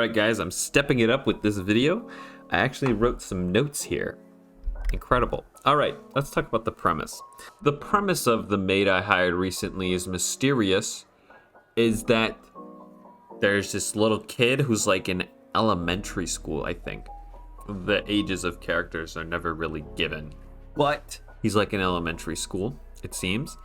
Alright guys, I'm stepping it up with this video. I actually wrote some notes here. Incredible. Alright, let's talk about the premise. The premise of the maid I hired recently is mysterious. Is that there's this little kid who's like in elementary school, I think. The ages of characters are never really given. But he's like in elementary school, it seems.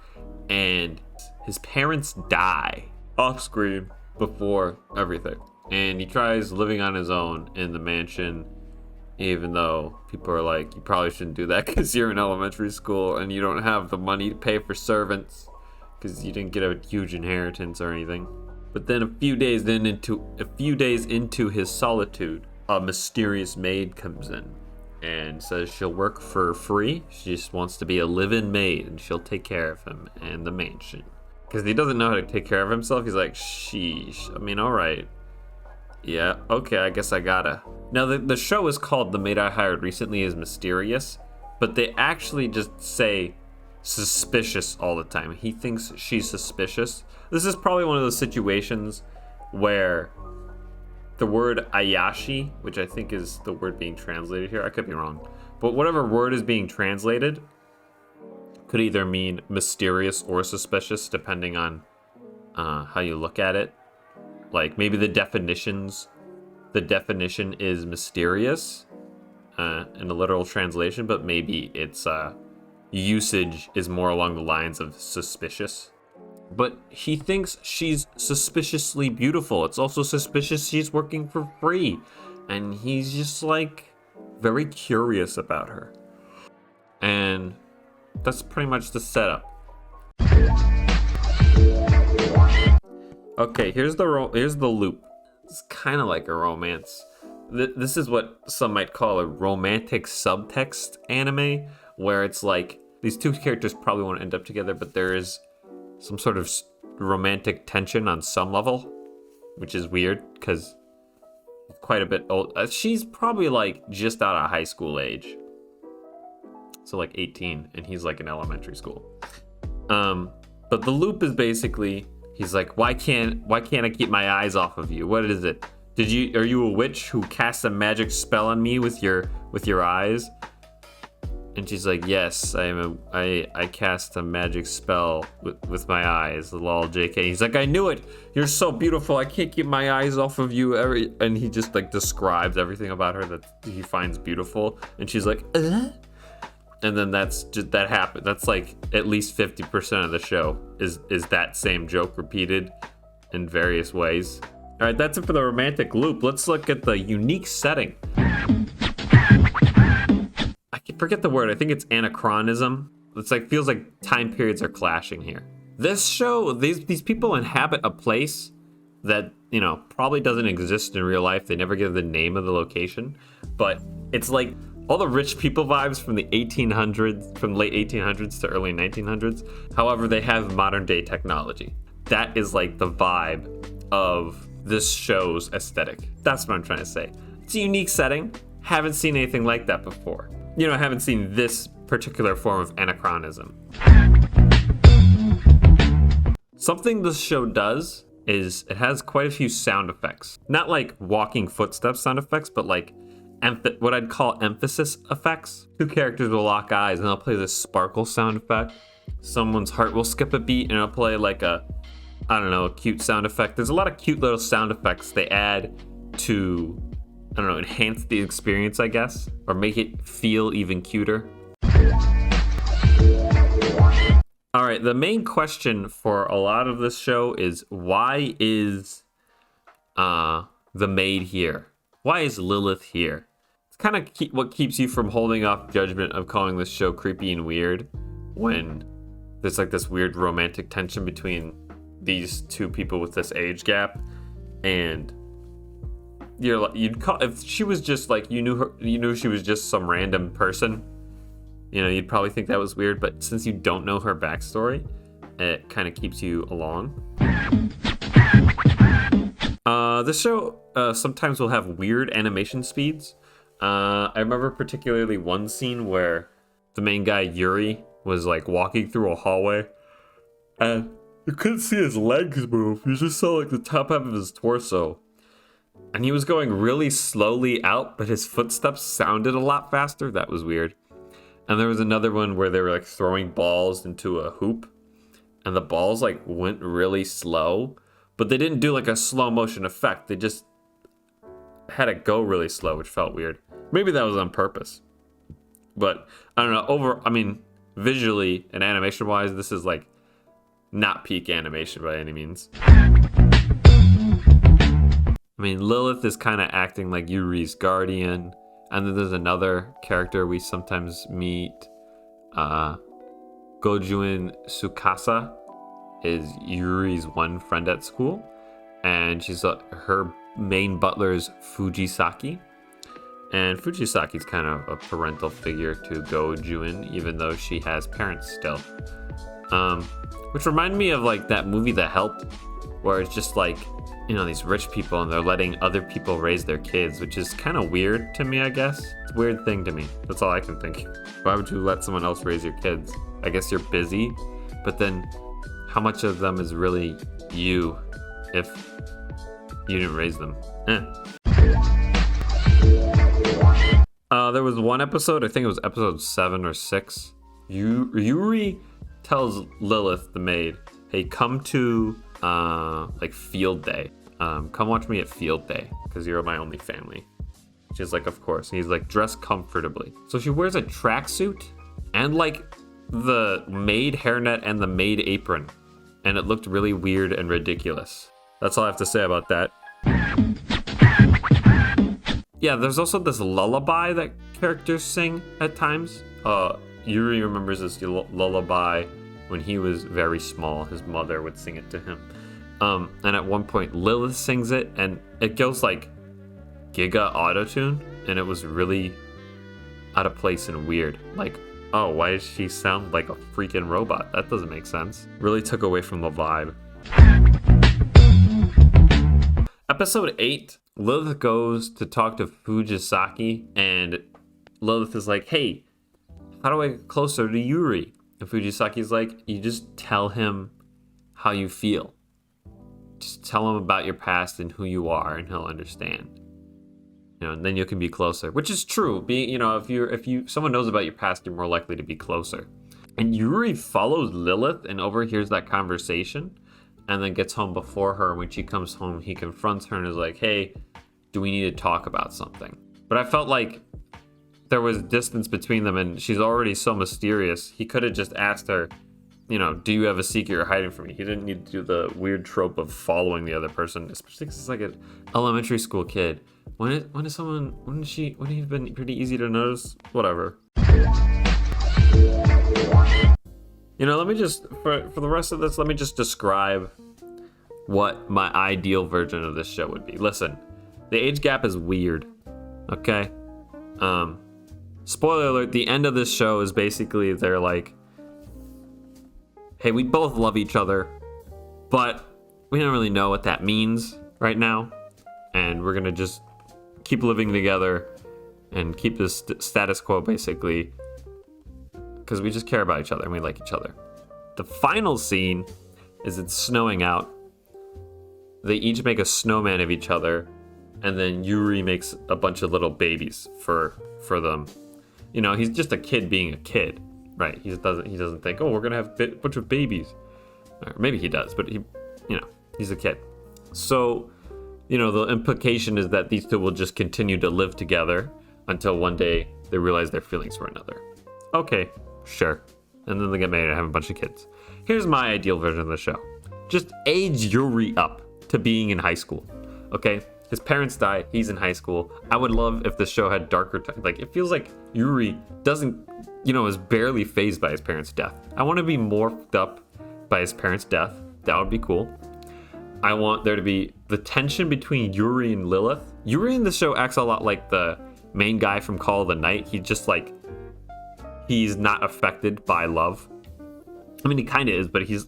And his parents die off screen before everything. And he tries living on his own in the mansion, even though people are like, you probably shouldn't do that because you're in elementary school and you don't have the money to pay for servants because you didn't get a huge inheritance or anything. But then a few days into his solitude, a mysterious maid comes in and says she'll work for free. She just wants to be a live-in maid and she'll take care of him and the mansion. Because he doesn't know how to take care of himself. He's like, sheesh. I mean, all right. Yeah, okay, I guess I gotta. Now, the show is called The Maid I Hired Recently is Mysterious, but they actually just say suspicious all the time. He thinks she's suspicious. This is probably one of those situations where the word Ayashi, which I think is the word being translated here, I could be wrong, but whatever word is being translated could either mean mysterious or suspicious, depending on how you look at it. Like maybe the definition is mysterious in a literal translation, but maybe its usage is more along the lines of suspicious. But he thinks she's suspiciously beautiful. It's also suspicious she's working for free. And he's just like very curious about her. And that's pretty much the setup. Okay, here's the loop. It's kind of like a romance. This is what some might call a romantic subtext anime, where it's like these two characters probably won't end up together, but there is some sort of romantic tension on some level, which is weird because quite a bit old. She's probably like just out of high school age, so like 18, and he's like in elementary school. But the loop is basically, he's like, why can't I keep my eyes off of you? What is it? Are you a witch who casts a magic spell on me with your eyes? And she's like, yes, I cast a magic spell with my eyes. Lol, JK. He's like, I knew it. You're so beautiful. I can't keep my eyes off of you. And he just like describes everything about her that he finds beautiful. And she's like, And then that happened. That's like at least 50% of the show is that same joke repeated in various ways. All right, that's it for the romantic loop. Let's look at the unique setting. I can forget the word. I think it's anachronism. It's like, feels like time periods are clashing here. This show, these people inhabit a place that, you know, probably doesn't exist in real life. They never give the name of the location, but it's like all the rich people vibes from the 1800s, from late 1800s to early 1900s. However, they have modern day technology. That is like the vibe of this show's aesthetic. That's what I'm trying to say. It's a unique setting. Haven't seen anything like that before. You know, I haven't seen this particular form of anachronism. Something this show does is it has quite a few sound effects. Not like walking footsteps sound effects, but like what I'd call emphasis effects. Two characters will lock eyes and they'll play this sparkle sound effect. Someone's heart will skip a beat and it'll play like a cute sound effect. There's a lot of cute little sound effects they add to, enhance the experience, I guess, or make it feel even cuter. All right, the main question for a lot of this show is, why is the maid here? Why is Lilith here? It's kind of what keeps you from holding off judgment of calling this show creepy and weird when there's like this weird romantic tension between these two people with this age gap. And if she was just like, you knew she was just some random person, you'd probably think that was weird. But since you don't know her backstory, it kind of keeps you along. This show sometimes will have weird animation speeds. I remember particularly one scene where the main guy, Yuuri, was like walking through a hallway and you couldn't see his legs move. You just saw like the top half of his torso. And he was going really slowly out, but his footsteps sounded a lot faster. That was weird. And there was another one where they were like throwing balls into a hoop, and the balls like went really slow, but they didn't do like a slow motion effect. They just had it go really slow, which felt weird. Maybe that was on purpose. But I don't know. Visually and animation wise, this is like not peak animation by any means. Lilith is kind of acting like Yuuri's guardian. And then there's another character we sometimes meet. Gojuin Tsukasa is Yuuri's one friend at school. And she's her main butler is Fujisaki. And Fujisaki's kind of a parental figure to Gojuin, even though she has parents still. Which reminded me of like that movie The Help, where it's just like, these rich people and they're letting other people raise their kids, which is kind of weird to me, I guess. It's a weird thing to me. That's all I can think. Why would you let someone else raise your kids? I guess you're busy, but then how much of them is really you if you didn't raise them? There was one episode, I think it was episode 7 or 6. Yuuri tells Lilith, the maid, hey, come to like field day. Come watch me at field day, because you're my only family. She's like, of course. And he's like, dress comfortably. So she wears a tracksuit and like the maid hairnet and the maid apron. And it looked really weird and ridiculous. That's all I have to say about that. Yeah, there's also this lullaby that characters sing at times. Yuuri remembers this lullaby when he was very small. His mother would sing it to him. And at one point, Lilith sings it, and it goes like giga autotune, and it was really out of place and weird. Like, oh, why does she sound like a freaking robot? That doesn't make sense. Really took away from the vibe. Episode 8, Lilith goes to talk to Fujisaki, and Lilith is like, hey, how do I get closer to Yuuri? And Fujisaki's like, you just tell him how you feel. Just tell him about your past and who you are, and he'll understand. And then you can be closer, which is true. If someone knows about your past, you're more likely to be closer. And Yuuri follows Lilith and overhears that conversation, and then gets home before her. When she comes home, he confronts her and is like, hey, do we need to talk about something? But I felt like there was distance between them, and she's already so mysterious. He could have just asked her, do you have a secret you're hiding from me? He didn't need to do the weird trope of following the other person, especially because it's like an elementary school kid. Wouldn't he have been pretty easy to notice? Whatever. Let me just, for the rest of this, let me just describe what my ideal version of this show would be. Listen, the age gap is weird, okay? Spoiler alert, the end of this show is basically they're like, hey, we both love each other, but we don't really know what that means right now, and we're gonna just keep living together and keep this status quo, basically, because we just care about each other and we like each other. The final scene is it's snowing out. They each make a snowman of each other, and then Yuuri makes a bunch of little babies for them. He's just a kid being a kid. Right, he doesn't think, oh, we're gonna have a bunch of babies. Or maybe he does, but he's a kid. So, the implication is that these two will just continue to live together until one day they realize their feelings for another. Okay, sure. And then they get married and have a bunch of kids. Here's my ideal version of the show. Just age Yuuri up to being in high school, okay? His parents die, he's in high school. I would love if the show had darker, it feels like Yuuri is barely fazed by his parents' death. I want to be morphed up by his parents' death. That would be cool. I want there to be the tension between Yuuri and Lilith. Yuuri in the show acts a lot like the main guy from Call of the Night. He's not affected by love. He kind of is, but he's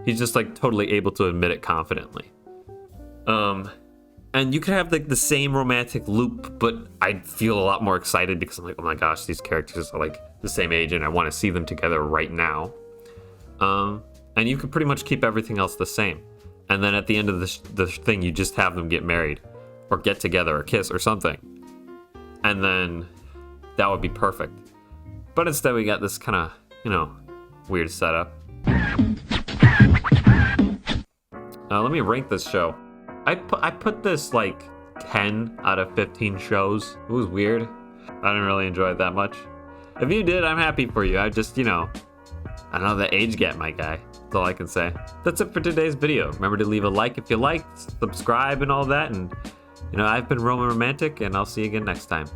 just totally able to admit it confidently. And you could have the same romantic loop, but I'd feel a lot more excited because I'm like, oh my gosh, these characters are the same age and I want to see them together right now. And you could pretty much keep everything else the same. And then at the end of the thing, you just have them get married or get together or kiss or something. And then that would be perfect. But instead we got this kind of, you know, weird setup. Let me rank this show. I put this like 10 out of 15 shows. It was weird. I didn't really enjoy it that much. If you did, I'm happy for you. I just, you know, I don't know, the age gap, my guy. That's all I can say. That's it for today's video. Remember to leave a like if you liked, subscribe and all that. And, you know, I've been Roman Romantic, and I'll see you again next time.